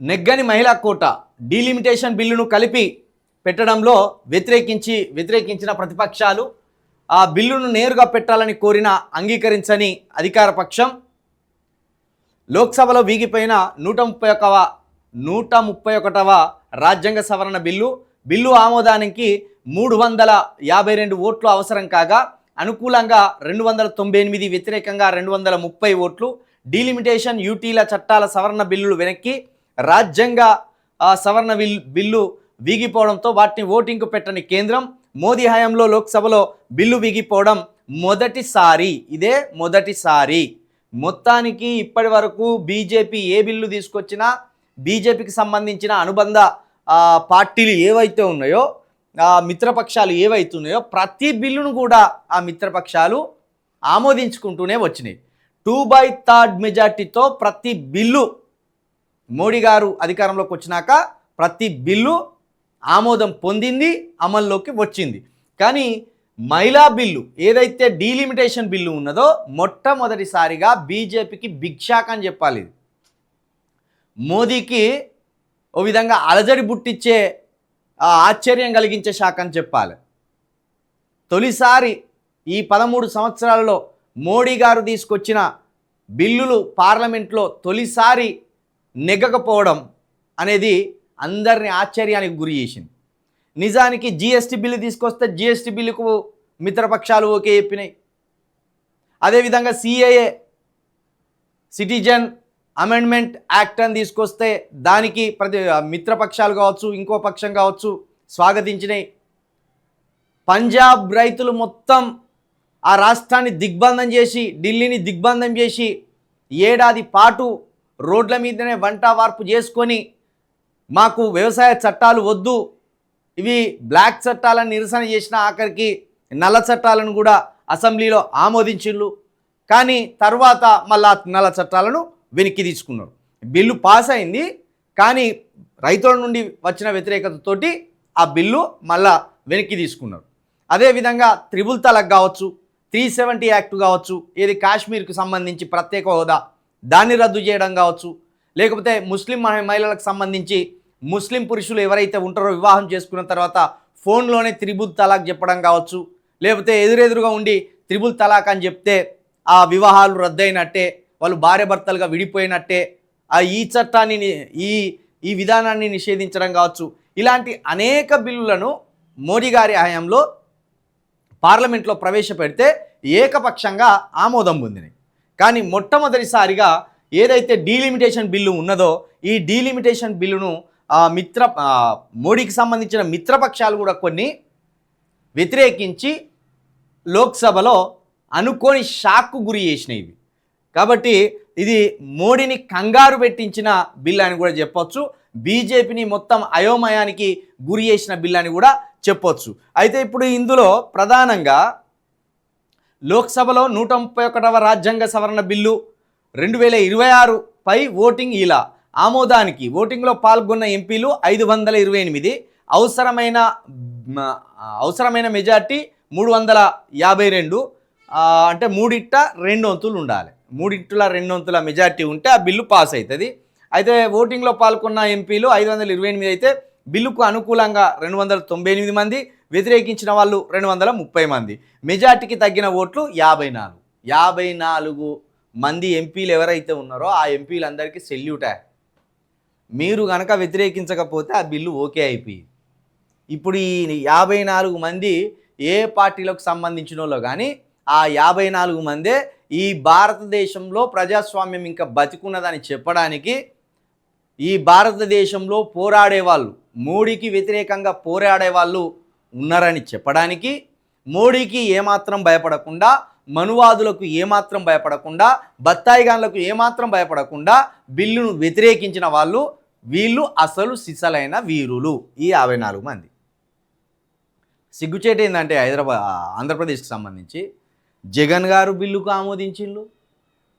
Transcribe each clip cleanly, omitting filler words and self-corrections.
నెగ్గని మహిళా కోట డీలిమిటేషన్ బిల్లును కలిపి పెట్టడంలో వ్యతిరేకించిన ప్రతిపక్షాలు ఆ బిల్లును నేరుగా పెట్టాలని కోరిన అంగీకరించని అధికార పక్షం లోక్సభలో వీగిపోయిన 131వ రాజ్యాంగ సవరణ బిల్లు ఆమోదానికి 352 ఓట్లు అవసరం కాగా అనుకూలంగా 298, వ్యతిరేకంగా 230 ఓట్లు. డీలిమిటేషన్ యూటీల చట్టాల సవరణ బిల్లులు వెనక్కి రాజ్యాంగ సవరణ బిల్లు వీగిపోవడంతో వాటిని ఓటింగ్కు పెట్టని కేంద్రం. మోదీ హయాంలో లోక్సభలో బిల్లు వీగిపోవడం మొదటిసారి. ఇదే మొదటిసారి. మొత్తానికి ఇప్పటి వరకు బీజేపీ ఏ బిల్లు తీసుకొచ్చినా బీజేపీకి సంబంధించిన అనుబంధ పార్టీలు ఏవైతే ఉన్నాయో మిత్రపక్షాలు ఏవైతున్నాయో ప్రతి బిల్లును కూడా ఆ మిత్రపక్షాలు ఆమోదించుకుంటూనే వచ్చినాయి. 2/3 మెజార్టీతో ప్రతి బిల్లు మోడీ గారు అధికారంలోకి వచ్చినాక ప్రతి బిల్లు ఆమోదం పొందింది, అమల్లోకి వచ్చింది. కానీ మహిళా బిల్లు ఏదైతే డీలిమిటేషన్ బిల్లు ఉన్నదో మొట్టమొదటిసారిగా బీజేపీకి బిగ్ షాక్ అని చెప్పాలి. మోదీకి ఓ విధంగా అలజడి బుట్టిచ్చే ఆశ్చర్యం కలిగించే షాక్ అని చెప్పాలి. తొలిసారి ఈ 13 సంవత్సరాలలో మోడీ గారు తీసుకొచ్చిన బిల్లులు పార్లమెంట్లో తొలిసారి నెగ్గకపోవడం అనేది అందరినీ ఆశ్చర్యానికి గురి చేసింది. నిజానికి జీఎస్టీ బిల్లు తీసుకొస్తే జీఎస్టీ బిల్లుకు మిత్రపక్షాలు ఓకే చెప్పినాయి. అదేవిధంగా సిఏఏ సిటిజన్ అమెండ్మెంట్ యాక్ట్ అని తీసుకొస్తే దానికి మిత్రపక్షాలు కావచ్చు, ఇంకో పక్షం కావచ్చు స్వాగతించినాయి. పంజాబ్ రైతులు మొత్తం ఆ రాష్ట్రాన్ని దిగ్బంధం చేసి, ఢిల్లీని దిగ్బంధం చేసి ఏడాది పాటు రోడ్ల మీదనే వంట వార్పు చేసుకొని మాకు వ్యవసాయ చట్టాలు వద్దు, ఇవి బ్లాక్ చట్టాలను నిరసన చేసిన ఆఖరికి నల్ల చట్టాలను కూడా అసెంబ్లీలో ఆమోదించిళ్ళు. కానీ తర్వాత మళ్ళా నల్ల చట్టాలను వెనక్కి తీసుకున్నారు. బిల్లు పాస్ అయింది, కానీ రైతుల నుండి వచ్చిన వ్యతిరేకతతోటి ఆ బిల్లు మళ్ళా వెనక్కి తీసుకున్నారు. అదేవిధంగా త్రిబుల్ తలాక్ కావచ్చు, 370 యాక్ట్ కావచ్చు, ఏది కాశ్మీర్కు సంబంధించి ప్రత్యేక హోదా దాన్ని రద్దు చేయడం కావచ్చు, లేకపోతే ముస్లిం మహిళలకు సంబంధించి ముస్లిం పురుషులు ఎవరైతే ఉంటారో వివాహం చేసుకున్న తర్వాత ఫోన్లోనే త్రిబుల్ తలాక్ చెప్పడం కావచ్చు, లేకపోతే ఎదురెదురుగా ఉండి త్రిబుల్ తలాక్ అని చెప్తే ఆ వివాహాలు రద్దయినట్టే, వాళ్ళు భార్యాభర్తలుగా విడిపోయినట్టే, ఈ చట్టాన్ని ఈ విధానాన్ని నిషేధించడం కావచ్చు. ఇలాంటి అనేక బిల్లులను మోడీ గారి హయాంలో పార్లమెంట్లో ప్రవేశపెడితే ఏకపక్షంగా ఆమోదం పొందినాయి. కానీ మొట్టమొదటిసారిగా ఏదైతే డీలిమిటేషన్ బిల్లు ఉన్నదో ఈ డీలిమిటేషన్ బిల్లును మోడీకి సంబంధించిన మిత్రపక్షాలు కూడా కొన్ని వ్యతిరేకించి లోక్సభలో అనుకోని షాక్కు గురి చేసినవి. కాబట్టి ఇది మోడీని కంగారు పెట్టించిన బిల్ అని కూడా చెప్పొచ్చు. బీజేపీని మొత్తం అయోమయానికి గురి చేసిన బిల్ అని కూడా చెప్పొచ్చు. అయితే ఇప్పుడు ఇందులో ప్రధానంగా లోక్సభలో 131వ రాజ్యాంగ సవరణ బిల్లు 2026 పై ఓటింగ్ ఇలా ఆమోదానికి ఓటింగ్లో పాల్గొన్న ఎంపీలు 528, అవసరమైన మెజార్టీ 352, అంటే 3/2 ఉండాలి. 3/2 మెజార్టీ ఉంటే ఆ బిల్లు పాస్ అవుతుంది. అయితే ఓటింగ్లో పాల్గొన్న ఎంపీలు 528 అయితే బిల్లుకు అనుకూలంగా 298 మంది, వ్యతిరేకించిన వాళ్ళు 230 మంది. మెజార్టీకి తగ్గిన ఓట్లు 54 మంది ఎంపీలు ఎవరైతే ఉన్నారో ఆ ఎంపీలందరికీ సెల్యూటే. మీరు కనుక వ్యతిరేకించకపోతే ఆ బిల్లు ఓకే అయిపోయింది. ఇప్పుడు ఈ 54 మంది ఏ పార్టీలకు సంబంధించిన వాళ్ళు కానీ ఆ 54 మందే ఈ భారతదేశంలో ప్రజాస్వామ్యం ఇంకా బతికున్నదని చెప్పడానికి, ఈ భారతదేశంలో పోరాడేవాళ్ళు, మోడీకి వ్యతిరేకంగా పోరాడే వాళ్ళు ఉన్నారని చెప్పడానికి, మోడీకి ఏమాత్రం భయపడకుండా, మనువాదులకు ఏమాత్రం భయపడకుండా, బత్తాయిగాన్లకు ఏమాత్రం భయపడకుండా బిల్లును వ్యతిరేకించిన వాళ్ళు, వీళ్ళు అసలు సిసలైన వీరులు ఈ 54 మంది. సిగ్గుచేటు ఏంటంటే ఆంధ్రప్రదేశ్కి సంబంధించి జగన్ గారు బిల్లుకు ఆమోదించిండు,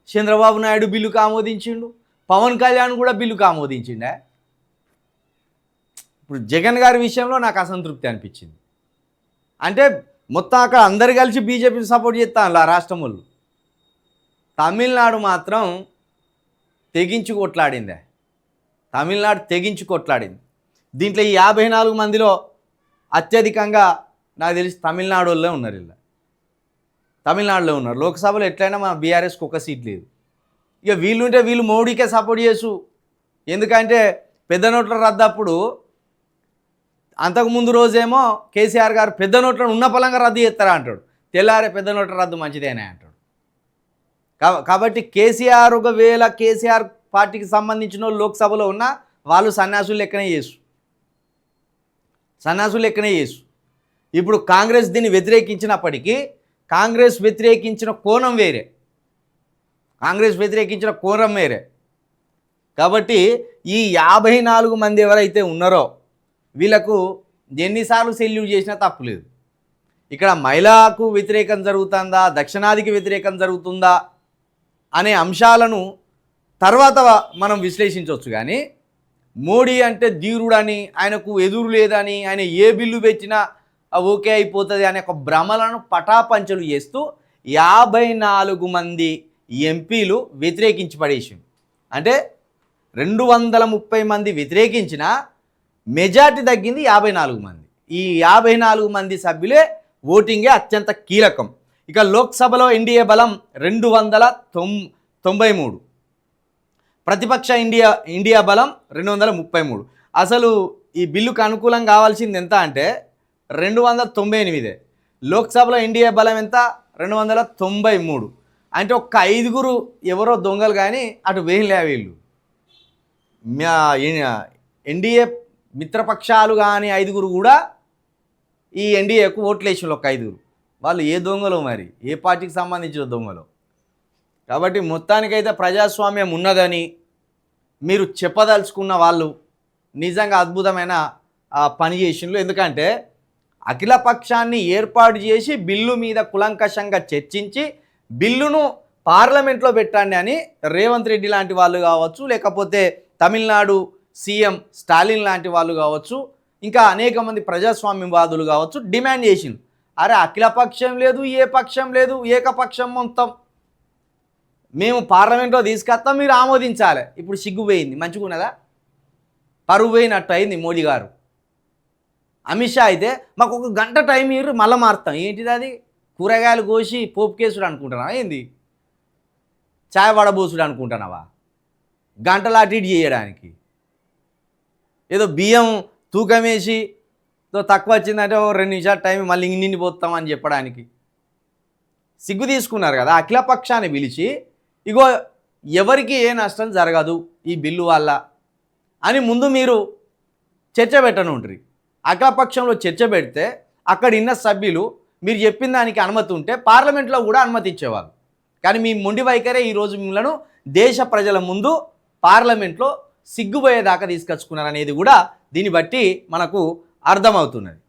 చంద్రబాబు నాయుడు బిల్లుకు ఆమోదించిండు, పవన్ కళ్యాణ్ కూడా బిల్లుకు ఆమోదించిండే. ఇప్పుడు జగన్ గారి విషయంలో నాకు అసంతృప్తి అనిపించింది. అంటే మొత్తం అక్కడ అందరు కలిసి బీజేపీని సపోర్ట్ చేస్తాను ఆ రాష్ట్రం వాళ్ళు. తమిళనాడు మాత్రం తెగించి కొట్లాడిందే. తమిళనాడు తెగించి కొట్లాడింది. దీంట్లో ఈ 54 మందిలో అత్యధికంగా నాకు తెలిసి తమిళనాడు వాళ్ళే ఉన్నారు. ఇలా తమిళనాడులో ఉన్నారు. లోక్సభలో ఎట్లయినా మన బీఆర్ఎస్కి ఒక సీట్ లేదు. ఇక వీళ్ళుంటే వీళ్ళు మోడీకే సపోర్ట్ చేసు. ఎందుకంటే పెద్ద నోట్ల రద్దప్పుడు అంతకుముందు రోజేమో కేసీఆర్ గారు పెద్ద నోట్లను ఉన్న పలంగా రద్దు చేస్తారా అంటాడు. తెల్లారే పెద్ద నోట్ల రద్దు మంచిదేనే అంటాడు. కాబట్టి కేసీఆర్ ఒకవేళ కేసీఆర్ పార్టీకి సంబంధించిన వాళ్ళు లోక్సభలో ఉన్న వాళ్ళు సన్యాసులు లెక్కనే చేసు. ఇప్పుడు కాంగ్రెస్ దీన్ని వ్యతిరేకించినప్పటికీ కాంగ్రెస్ వ్యతిరేకించిన కోణం వేరే. కాబట్టి ఈ 54 మంది ఎవరైతే ఉన్నారో వీళ్ళకు ఎన్నిసార్లు సెల్యూట్ చేసినా తప్పులేదు. ఇక్కడ మహిళకు వ్యతిరేకం జరుగుతుందా, దక్షిణాదికి వ్యతిరేకం జరుగుతుందా అనే అంశాలను తర్వాత మనం విశ్లేషించవచ్చు. కానీ మోడీ అంటే ధీరుడని, ఆయనకు ఎదురు లేదని, ఆయన ఏ బిల్లు పెట్టినా ఓకే అయిపోతుంది అనే ఒక భ్రమలను పటాపంచలు చేస్తూ 54 మంది ఎంపీలు వ్యతిరేకించి పడేసింది. అంటే 230 మంది వ్యతిరేకించిన మెజార్టీ తగ్గింది 54 మంది. ఈ 54 మంది సభ్యులే ఓటింగే అత్యంత కీలకం. ఇక లోక్సభలో ఎన్డీఏ బలం 293, ప్రతిపక్ష ఇండియా బలం 233. అసలు ఈ బిల్లుకు అనుకూలం కావాల్సింది ఎంత అంటే 298. లోక్సభలో ఎన్డీఏ బలం ఎంత 293. అంటే ఒక్క 5 ఎవరో దొంగలు కానీ అటు వేయలే. వీళ్ళు ఎన్డీఏ మిత్రపక్షాలు కానీ 5 కూడా ఈ ఎన్డీఏకు ఓట్లు వేసిన ఒక 5. వాళ్ళు ఏ దొంగలో మరి, ఏ పార్టీకి సంబంధించిన దొంగలో. కాబట్టి మొత్తానికైతే ప్రజాస్వామ్యం ఉన్నదని మీరు చెప్పదలుచుకున్న వాళ్ళు నిజంగా అద్భుతమైన పని చేసిండ్రు. ఎందుకంటే అఖిల పక్షాన్ని ఏర్పాటు చేసి బిల్లు మీద కులంకషంగా చర్చించి బిల్లును పార్లమెంట్లో పెట్టండి అని రేవంత్ రెడ్డి లాంటి వాళ్ళు కావచ్చు, లేకపోతే తమిళనాడు సీఎం స్టాలిన్ లాంటి వాళ్ళు కావచ్చు, ఇంకా అనేక మంది ప్రజాస్వామ్యవాదులు కావచ్చు డిమాండ్ చేసింది. అరే అఖిల పక్షం లేదు, ఏ పక్షం లేదు, ఏకపక్షం మొత్తం మేము పార్లమెంట్లో తీసుకొస్తాం, మీరు ఆమోదించాలి. ఇప్పుడు సిగ్గుపోయింది, మంచిగున్నదా? పరువు పోయినట్టు అయింది మోడీ గారు. అమిత్ షా అయితే మాకు 1 గంట టైం ఇవ్వరు మళ్ళీ మారుతాం. ఏంటిది అది? కూరగాయలు కోసి పోపు కేసుడు అనుకుంటున్నావా ఏంది? చాయ్ వడబోసుడు అనుకుంటున్నావా? గంటలు అటు ఇటు చేయడానికి. ఏదో బియ్యం తూకం వేసి తక్కువ వచ్చిందంటే 2 నిమిషాలు టైం మళ్ళీ ఇన్ని పోతామని చెప్పడానికి సిగ్గు తీసుకున్నారు కదా. అఖిల పక్షాన్ని పిలిచి ఇగో ఎవరికి ఏ నష్టం జరగదు ఈ బిల్లు వల్ల అని ముందు మీరు చర్చ పెట్టనుండ్రి. అఖిలపక్షంలో చర్చ పెడితే అక్కడ ఉన్న సభ్యులు మీరు చెప్పిన దానికి అనుమతి ఉంటే పార్లమెంట్లో కూడా అనుమతి ఇచ్చేవాళ్ళు. కానీ మీ మొండి వైఖరే ఈరోజు మిమ్మల్ని దేశ ప్రజల ముందు పార్లమెంట్లో సిగ్గుపోయేదాకా తీసుకొచ్చుకున్నారనేది కూడా దీన్ని బట్టి మనకు అర్థమవుతున్నది.